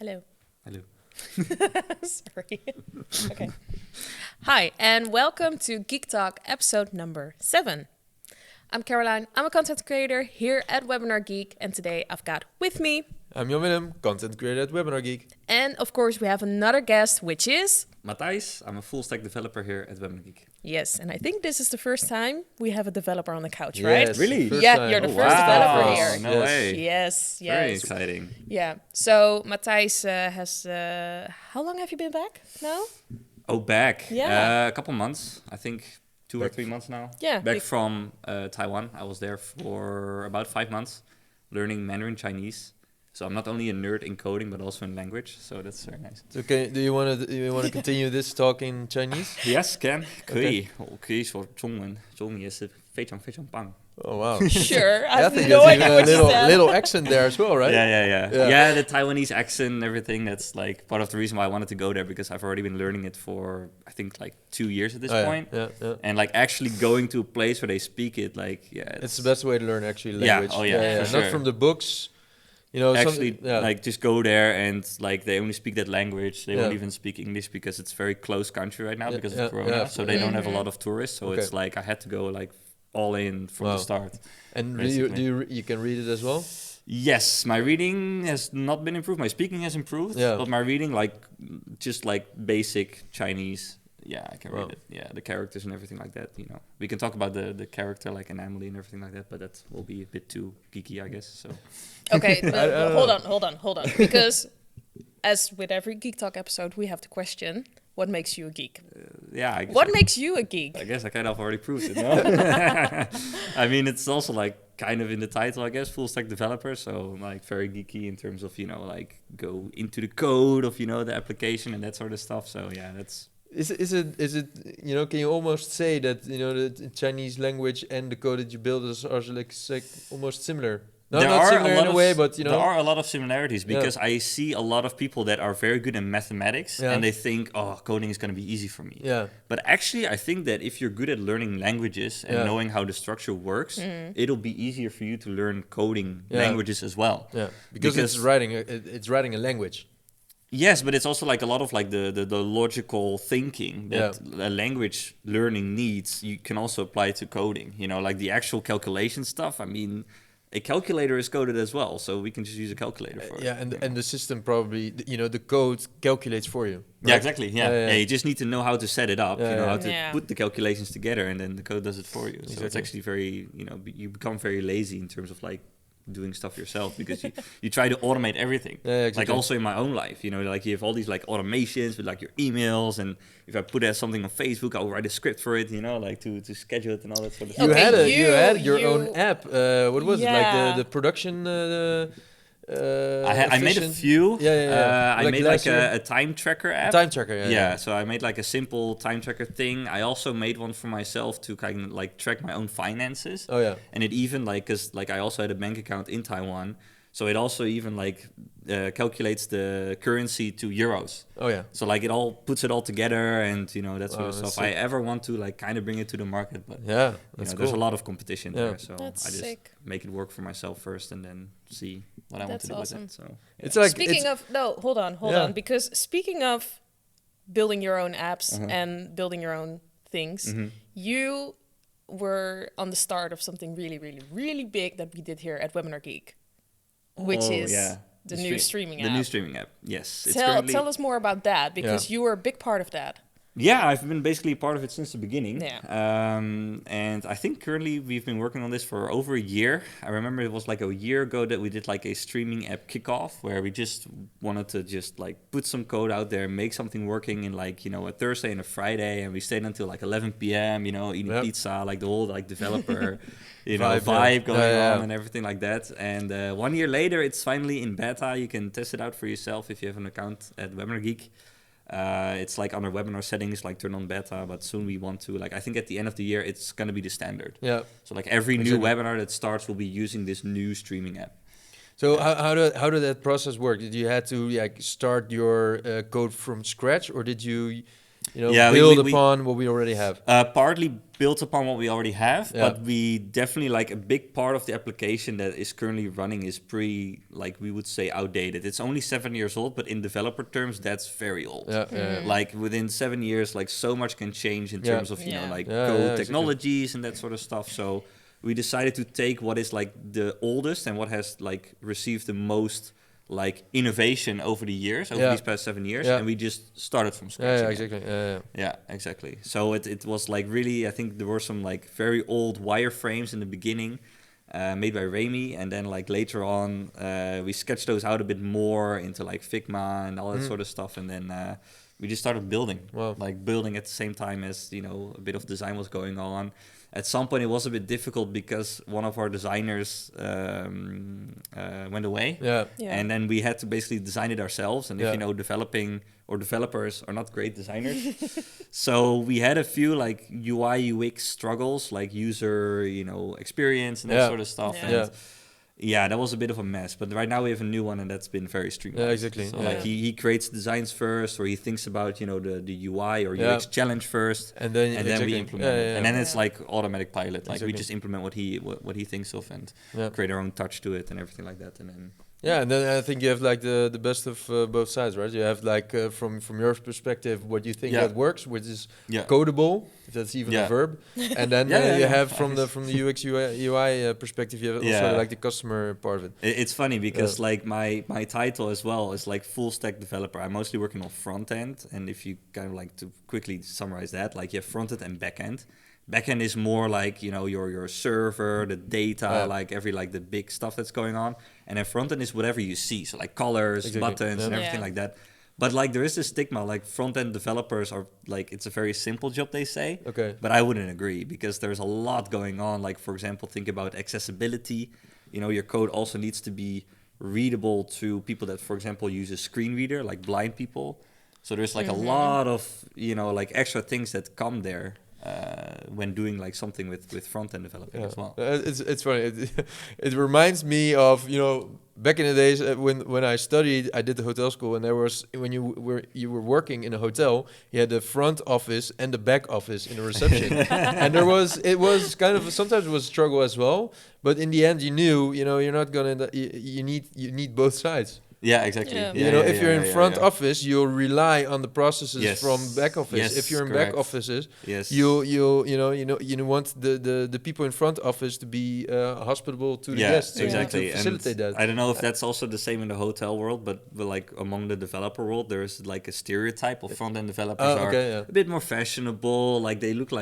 Hello. Hello. Sorry. Okay. Hi, and welcome to GeekTalk episode number 7. I'm Caroline. I'm a content creator here at WebinarGeek, and today I've got with me... I'm Jan Willem, content creator at WebinarGeek. And of course we have another guest, which is... Matthijs, I'm a full stack developer here at WebinarGeek. Yes, and I think this is the first time we have a developer on the couch, Yes, right? Really? first Yeah, time. you're the Oh, first wow. developer here. No Yes. way. Yes, Very yes. exciting. Yeah, so Matthijs has... how long have you been back now? Oh, back. Yeah. A couple months. I think 2 or 3 months now. Yeah. Back from Taiwan. I was there for about 5 months learning Mandarin Chinese. So I'm not only a nerd in coding, but also in language. So that's very nice. Okay, do you want to continue this talk in Chinese? Yes, can. 可以。我可以说中文。中文也是非常非常棒。 Oh wow! Sure, I I have think no there's idea even what a you said. little accent there as well, right? Yeah. Yeah. The Taiwanese accent and everything. That's like part of the reason why I wanted to go there, because I've already been learning it for I think like 2 years at this Oh, point. Yeah. And like actually going to a place where they speak it, like It's the best way to learn actually Yeah, language. oh yeah, for Not sure. from the books. You know, actually yeah. like just go there and like they only speak that language. They won't Yeah. even speak English because it's a very close country right now Yeah, because yeah, of Corona. yeah. So they don't have a Mhm. lot of tourists. So Okay. it's like I had to go like all in from Wow. the start. And basically. you can read it as well. Yes, my reading has not been improved. My speaking has improved, Yeah. but my reading, like just like basic Chinese, yeah, I can Wow. read it. Yeah, the characters and everything like that. You know, we can talk about the character like an Emily and everything like that, but that will be a bit too geeky, I guess. So Okay, I don't hold on. Because as with every Geek Talk episode, we have the question, what makes you a geek? yeah, I guess What makes you a geek? I guess I kind of already proved it. No? I mean, it's also like kind of in the title, I guess, full stack developer. So like very geeky in terms of, you know, like go into the code of, you know, the application and that sort of stuff. So yeah, that's... Is it you know, can you almost say that, you know, the Chinese language and the code that you build are like almost similar? No, There not are similar a lot in a of way, but you know. there are a lot of similarities Yeah. because I see a lot of people that are very good in mathematics Yeah. and they think, oh, coding is going to be easy for me. Yeah. But actually, I think that if you're good at learning languages and Yeah. knowing how the structure works, it'll be easier for you to learn coding Yeah. languages as well. Yeah, because it's writing a language. Yes, but it's also like a lot of like the logical thinking that a language learning needs. You can also apply to coding. You know, like the actual calculation stuff. I mean, a calculator is coded as well, so we can just use a calculator for it. Yeah, and the system probably, you know, the code calculates for you. Yeah, exactly. Yeah. Yeah. You just need to know how to set it up. Yeah, you know yeah. how to Yeah. put the calculations together, and then the code does it for you. So it's Exactly. actually very, you know, you become very lazy in terms of like doing stuff yourself because you try to automate everything. Yeah, exactly. Like also in my own life, you know, like you have all these like automations with like your emails, and if I put something on Facebook, I'll write a script for it, you know, like to schedule it and all that sort of You stuff. Okay, had your you- own app. What was it? Yeah. Like the production. I made a efficient- few. Yeah. I Like made last like year? a time tracker app. Time tracker. Yeah, so I made like a simple time tracker thing. I also made one for myself to kind of like track my own finances. Oh yeah. And it even like, cause like I also had a bank account in Taiwan, so it also even like calculates the currency to euros. Oh yeah. So like it all puts it all together, and you know that sort Wow, of that's stuff. I sick. ever want to like kind of bring it to the market, but Yeah. you That's know, cool. there's a lot of competition Yeah. there, so That's I just sick. make it work for myself first, and then see what I want That's to do awesome. with it. So It's like Speaking it's, of, no, hold Yeah. on, because speaking of building your own apps Uh-huh. and building your own things, you were on the start of something really, really, really big that we did here at WebinarGeek, which Oh, is yeah. the new streaming The app. new streaming app, yes. It's Tell currently, us more about that, because you were a big part of that. yeah, I've been basically part of it since the beginning. Yeah. And I think currently we've been working on this for over a year. I remember it was like a year ago that we did like a streaming app kickoff where we just wanted to just like put some code out there, make something working in like, you know, a Thursday and a Friday. And we stayed until like 11 p.m., you know, eating Yep. pizza, like the whole like developer, you know, Vibe, vibe yeah. going Yeah. on and everything like that. And 1 year later, it's finally in beta. You can test it out for yourself if you have an account at WebinarGeek. It's like under webinar settings, like turn on beta, but soon we want to, like, I think at the end of the year, it's going to be the standard. yeah. So like every new Exactly. webinar that starts will be using this new streaming app. So how did that process work? Did you had to like start your code from scratch, or did you build upon what we already have. Partly built upon what we already have, Yeah. but we definitely a big part of the application that is currently running is pretty, we would say, outdated. It's only 7 years old, but in developer terms, that's very old. Within 7 years, so much can change in terms of code technologies and that sort of stuff. So we decided to take what is the oldest and what has received the most innovation over the years, over these past 7 years, and we just started from scratch. Exactly. So it was really, I think there were some very old wireframes in the beginning, made by Rami, and then later on we sketched those out a bit more into Figma and all that sort of stuff, and then we just started building. Wow. Building at the same time as a bit of design was going on. At some point, it was a bit difficult because one of our designers went away. And then we had to basically design it ourselves. And if developing or developers are not great designers. So we had a few UI, UX struggles, user, experience and that sort of stuff. And that was a bit of a mess. But right now we have a new one, and that's been very streamlined. Yeah, exactly. So he creates designs first, or he thinks about the UI or UX challenge first, and then we implement it. And then it's automatic pilot. We just implement what he thinks of and create our own touch to it and everything like that. And then and then I think you have the best of both sides, right? You have from your perspective what you think that works, which is codable, if that's even a verb, and then you have from the UX UI perspective, you have also the customer part of it. It's funny because my title as well is full stack developer. I'm mostly working on front end, and if you kind of to quickly summarize that, you have front end and back end. Backend is more your server, the data, every the big stuff that's going on, and then front end is whatever you see, so colors, buttons, and everything like that. But there is this stigma, front end developers are it's a very simple job, they say. Okay. But I wouldn't agree because there's a lot going on. For example, think about accessibility. Your code also needs to be readable to people that, for example, use a screen reader, blind people. So there's a lot of extra things that come there. When doing something with front-end developing as well. It's funny. It reminds me of back in the days when I studied, I did the hotel school, and there was when you were working in a hotel, you had the front office and the back office in the reception, and it was kind of sometimes it was a struggle as well. But in the end, you knew you're not gonna you need both sides. Yeah, exactly. If you're in front office, you'll rely on the processes from back office. Yes, if you're in correct. back offices, you want the people in front office to be hospitable to the guests. So exactly. To facilitate and that. I don't know if that's also the same in the hotel world, but among the developer world, there's a stereotype of front end developers are a bit more fashionable. They look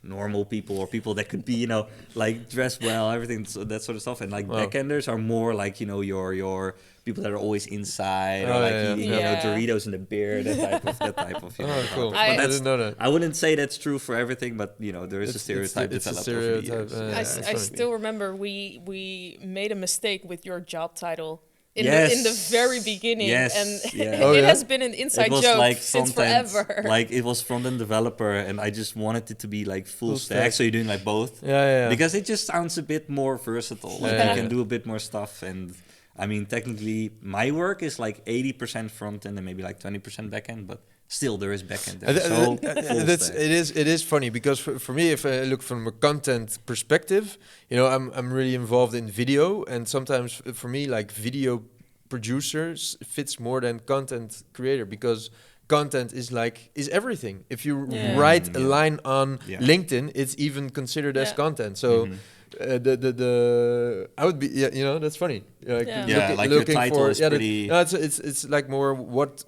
normal people or people that could be dress well, everything, so that sort of stuff. And backenders are more your people that are always inside, or Doritos in the beer, that type of cool. But I didn't know that. I wouldn't say that's true for everything, but there is a stereotype developed over the years. I still remember we made a mistake with your job title in the very beginning, and it has been an inside joke since forever. It was front-end developer, and I just wanted it to be full stack, so you're doing both. Because it just sounds a bit more versatile. You can do a bit more stuff, and I mean, technically, my work is 80% front-end and maybe 20% back-end, but still there is back-end there. So it is funny because for me, if I look from a content perspective, I'm really involved in video, and sometimes for me, video producers fits more than content creator, because content is everything. If you write a line on LinkedIn, it's even considered as content. So I would be that's funny. Looking your title for, is pretty. It's more what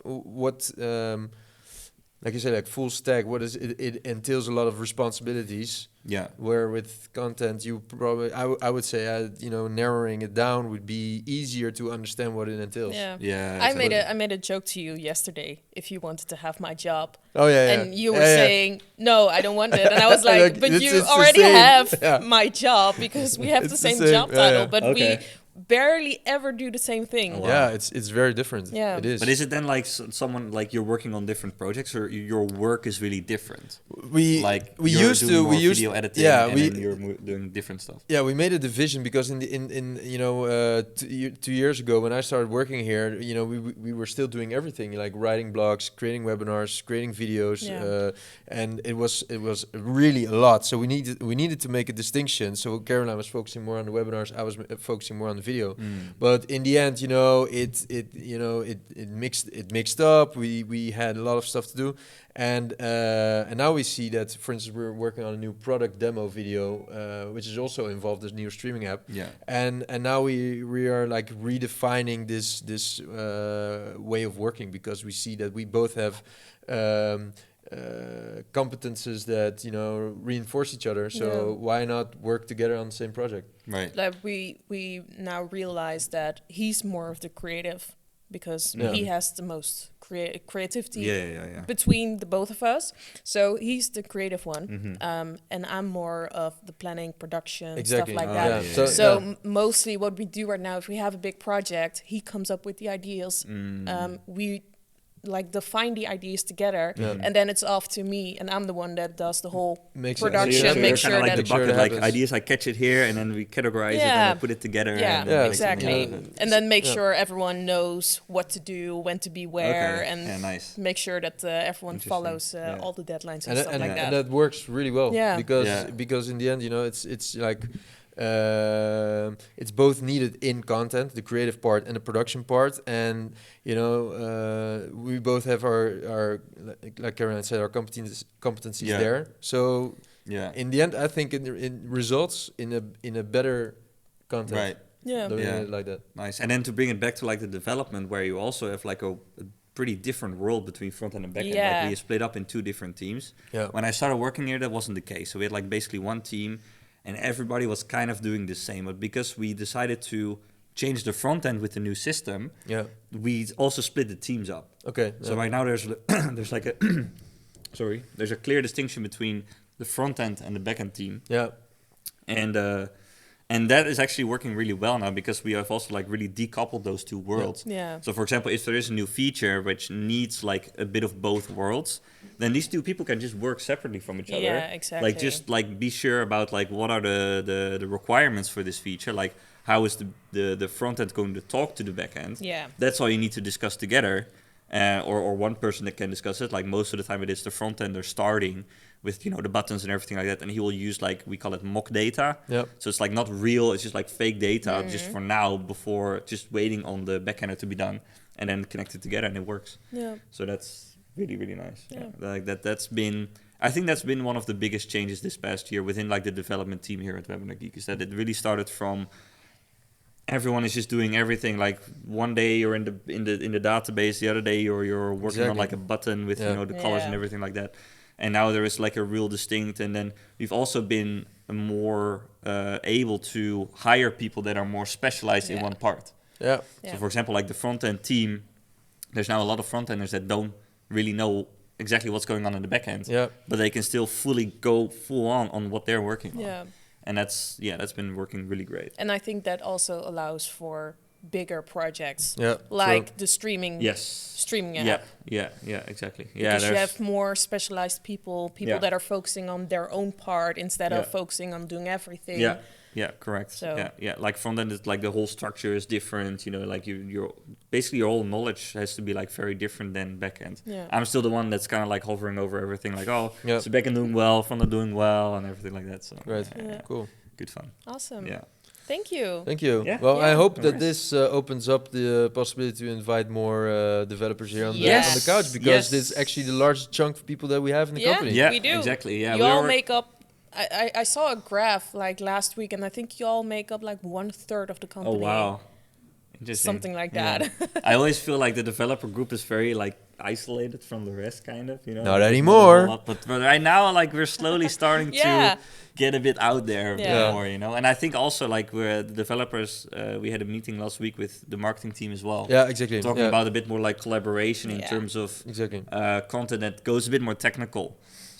like you say, full stack. What is it? It entails a lot of responsibilities. Yeah. Where with content, you probably I would say narrowing it down would be easier to understand what it entails. Yeah. I made a joke to you yesterday. If you wanted to have my job. Oh yeah. And you were saying no, I don't want it, and I was like, but you already have my job because we have the same job title. But barely ever do the same thing. Oh, wow. Yeah, it's very different. Yeah. It is. But is it then like someone like you're working on different projects, or your work is really different? we Like we you're used doing to more we used video editing, yeah and we then you're doing different stuff. yeah we made a division because in 2 years ago when I started working here, we were still doing everything, like writing blogs, creating webinars, creating videos, Yeah. and it was really a lot. So we needed to make a distinction. So Caroline was focusing more on the webinars, I was focusing more on the video. But in the end, it mixed up. We had a lot of stuff to do, and now we see that, for instance, we're working on a new product demo video, which is also involved this new streaming app. Yeah. And now we are like redefining this way of working, because we see that we both have competences that reinforce each other. So Yeah. why not work together on the same project? Right. Like we now realize that he's more of the creative because Yeah. he has the most creativity Yeah. between the both of us. So he's the creative one, Mm-hmm. and I'm more of the planning, production, Exactly. stuff like Oh, that. yeah. So, So yeah. mostly what we do right now, if we have a big project, he comes up with the ideas. We like define the ideas together, Yeah. and then it's off to me, and I'm the one that does the whole Makes production. sense. So make you're sure kinda like that the Make sure it bucket, like happens. ideas. I catch it here, and then we categorize it Yeah. and we put it together. Yeah, and Yeah, make something exactly. out of it. And then make Yeah. sure everyone knows what to do, when to be where, Okay. and Yeah, nice. make sure that everyone Interesting. follows Yeah. all the deadlines and, and, stuff and, like and that. that works really well. Yeah. Yeah. Because in the end, it's like it's both needed in content, the creative part and the production part, and we both have our like Caroline said, our competencies Yeah. there. So Yeah. in the end, I think it results in a better content. Right. Yeah. Doing Yeah. it like that. Nice. And then to bring it back to like the development, where you also have like a pretty different world between front end and back end. Yeah. Like we split up in two different teams. Yeah. When I started working here, that wasn't the case. So we had like basically one team, and everybody was kind of doing the same. But because we decided to change the front end with the new system, Yeah. we also split the teams up. Okay. So right now there's like a there's a clear distinction between the front end and the back end team, Yeah. and that is actually working really well now, because we have also like really decoupled those two worlds. Yeah. So for example, if there is a new feature which needs like a bit of both worlds, then these two people can just work separately from each other. Yeah, exactly. Like just like be sure about like what are the requirements for this feature, like how is the front end going to talk to the back end. Yeah. That's all you need to discuss together, or one person that can discuss it. Like most of the time it is the front ender starting with the buttons and everything like that, and he will use like we call it mock data. Yeah. So it's like not real, it's just like fake data just for now, before just waiting on the backender to be done, and then connect it together and it works. Yeah. So that's really, really nice. Yeah. Like I think that's been one of the biggest changes this past year within like the development team here at WebinarGeek, is that it really started from everyone is just doing everything. Like one day you're in the database, the other day you're working on Exactly. like a button with Yeah. the colors and Yeah. everything like that. And now there is like a real distinct, and then we've also been more able to hire people that are more specialized in Yeah. one part. Yeah. Yeah. So for example, like the front end team, there's now a lot of front enders that don't really know exactly what's going on in the back end, Yeah. but they can still fully go full on what they're working on. Yeah. And that's been working really great. And I think that also allows for bigger projects, Yeah. like True. the streaming Yes. streaming app. Yeah, exactly. Yeah, Because you there's have more specialized people Yeah. that are focusing on their own part instead of Yeah. focusing on doing everything. yeah, correct. So- Yeah. Like front end is like the whole structure is different. Like your basically your whole knowledge has to be like very different than back end. Yeah. I'm still the one that's kind of like hovering over everything. Like, Yeah. is the back end doing well, front end doing well, and everything like that. So Right. Yeah. Cool. good fun. Awesome. Yeah. Thank you. Thank you. Yeah. Well, I Yeah. hope No that worries. this opens up the possibility to invite more developers here on Yes. the couch, because Yes. this is actually the largest chunk of people that we have in the Yeah. company. Yeah, we do. exactly. Yeah, you we all were- make up. I saw a graph like last week, and I think you all make up like 1/3 of the Oh company. wow. Interesting. Something like Yeah. that. I always feel like the developer group is very like isolated from the rest, kind of. Not Like, anymore. a lot, but right now, like we're slowly starting Yeah. to get a bit out there Yeah. more, And I think also like we're the developers. We had a meeting last week with the marketing team as well, Yeah, exactly. talking Yeah. about a bit more like collaboration in Yeah. terms of Exactly. content that goes a bit more technical.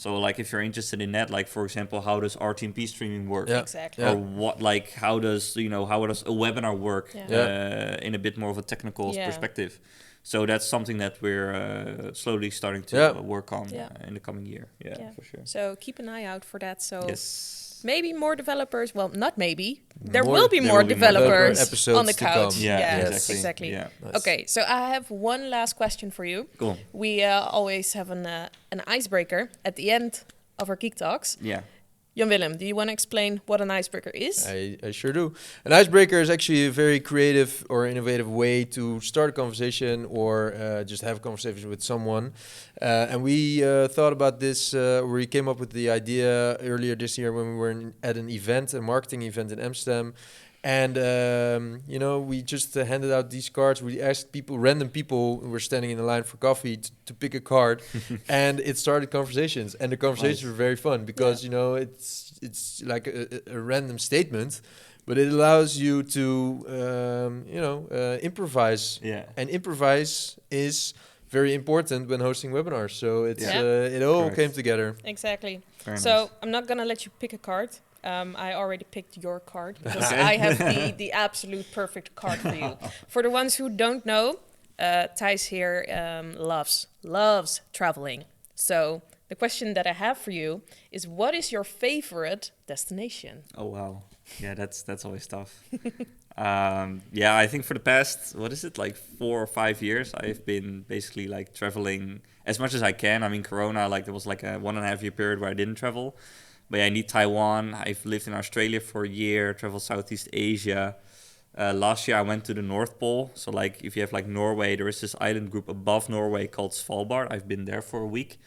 So like if you're interested in that, like for example, how does RTMP streaming work? Yeah. Exactly. Yeah. Or what, like, how does a webinar work in a bit more of a technical perspective? So that's something that we're slowly starting to work on in the coming year. Yeah, for sure. So keep an eye out for that. So Yes. maybe more developers. Well, not maybe. There More- will be there more will be more developers episodes on the to couch. come. Yeah, exactly. Yeah. Nice. Okay, so I have one last question for you. Cool. We always have an icebreaker at the end of our Geek Talks. Yeah. Jan Willem, do you want to explain what an icebreaker is? I sure do. An icebreaker is actually a very creative or innovative way to start a conversation or just have a conversation with someone. And we thought about this, we came up with the idea earlier this year when we were at an event, a marketing event in Amsterdam. And, we just handed out these cards. We asked random people who were standing in the line for coffee to pick a card. And it started conversations. And the conversations were very fun because, it's like a random statement. But it allows you to, improvise. Yeah. And improvise is very important when hosting webinars. So it's it all Correct. came together. Exactly. Very So nice. I'm not going to let you pick a card. I already picked your card because I have the absolute perfect card for you. For the ones who don't know, Thijs here loves traveling. So the question that I have for you is, what is your favorite destination? Oh wow. Yeah, that's always tough. I think for the past, like 4 or 5 years, I've been basically like traveling as much as I can. I mean, Corona, like there was like a 1.5 year period where I didn't travel. But yeah, I need Taiwan. I've lived in Australia for a year, traveled Southeast Asia. Last year I went to the North Pole. So like if you have like Norway, there is this island group above Norway called Svalbard. I've been there for a week.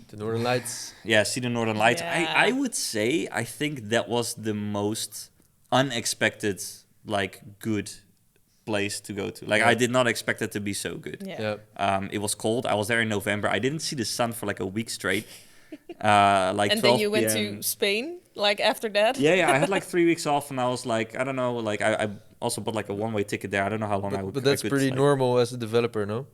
The Northern Lights. Yeah, see the Northern Lights. Yeah. I would say, I think that was the most unexpected, like good place to go to. Like I did not expect it to be so good. Yeah. It was cold. I was there in November. I didn't see the sun for like a week straight. Like and 12 then you went PM. to Spain, like after that? Yeah, I had like 3 weeks off, and I was like, I don't know, like I also bought like a one-way ticket there. I don't know how long I would. But that's I could, pretty like, normal as a developer, no?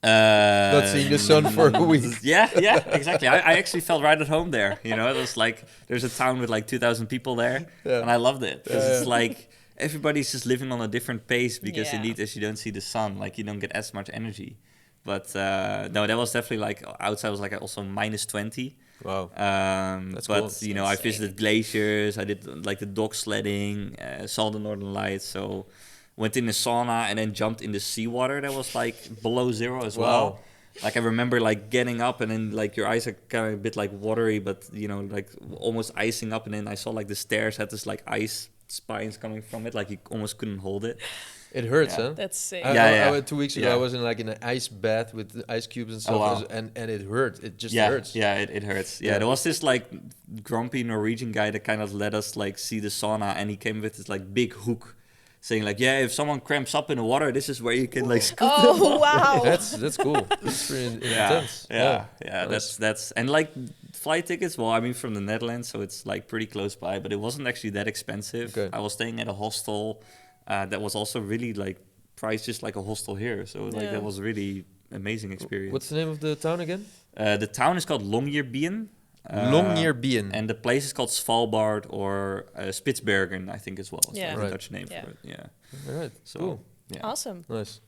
Not seeing the sun for a week. Yeah, exactly. I actually felt right at home there. You know, it was like there's a town with like 2,000 people there, and I loved it because it's like everybody's just living on a different pace because indeed, as you don't see the sun, like you don't get as much energy. But no, that was definitely like outside was like also -20. Wow. But cool. you know, I visited glaciers. I did like the dog sledding, saw the Northern Lights. So went in the sauna and then jumped in the seawater that was like below zero as well. Like I remember like getting up and then like your eyes are kind of a bit like watery, but you know, like almost icing up. And then I saw like the stairs had this like ice spines coming from it, like you almost couldn't hold it. It hurts, huh? That's sick. I 2 weeks ago, I was in like in an ice bath with the ice cubes and stuff, and it hurt. It just hurts. Yeah, it hurts. Yeah, there was this like grumpy Norwegian guy that kind of let us like see the sauna, and he came with this like big hook, saying like, yeah, if someone cramps up in the water, this is where you can like scoop them Oh, up. wow. That's cool. That's pretty intense. Yeah. Nice. That's and like flight tickets. Well, I mean from the Netherlands, so it's like pretty close by, but it wasn't actually that expensive. Okay. I was staying at a hostel that was also really like priced just like a hostel here. So like that was really amazing experience. What's the name of the town again? The town is called Longyearbyen. Longyearbyen. And the place is called Svalbard or Spitsbergen, I think as well. It's Yeah. the Right. Dutch name for it. Yeah. All right. So, Cool. Yeah. Awesome. Nice.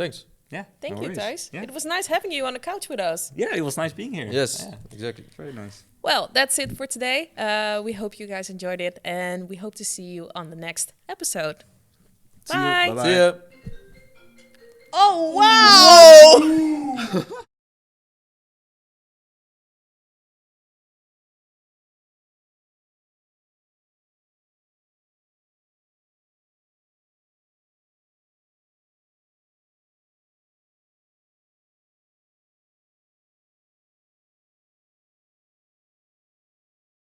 Thanks. Yeah. Thank no you, worries. Thijs. Yeah. It was nice having you on the couch with us. Yeah, it was nice being here. Yes, Yeah. exactly. Very nice. Well, that's it for today. We hope you guys enjoyed it, and we hope to see you on the next episode. See you. Bye. Bye-bye. See ya. Oh, wow!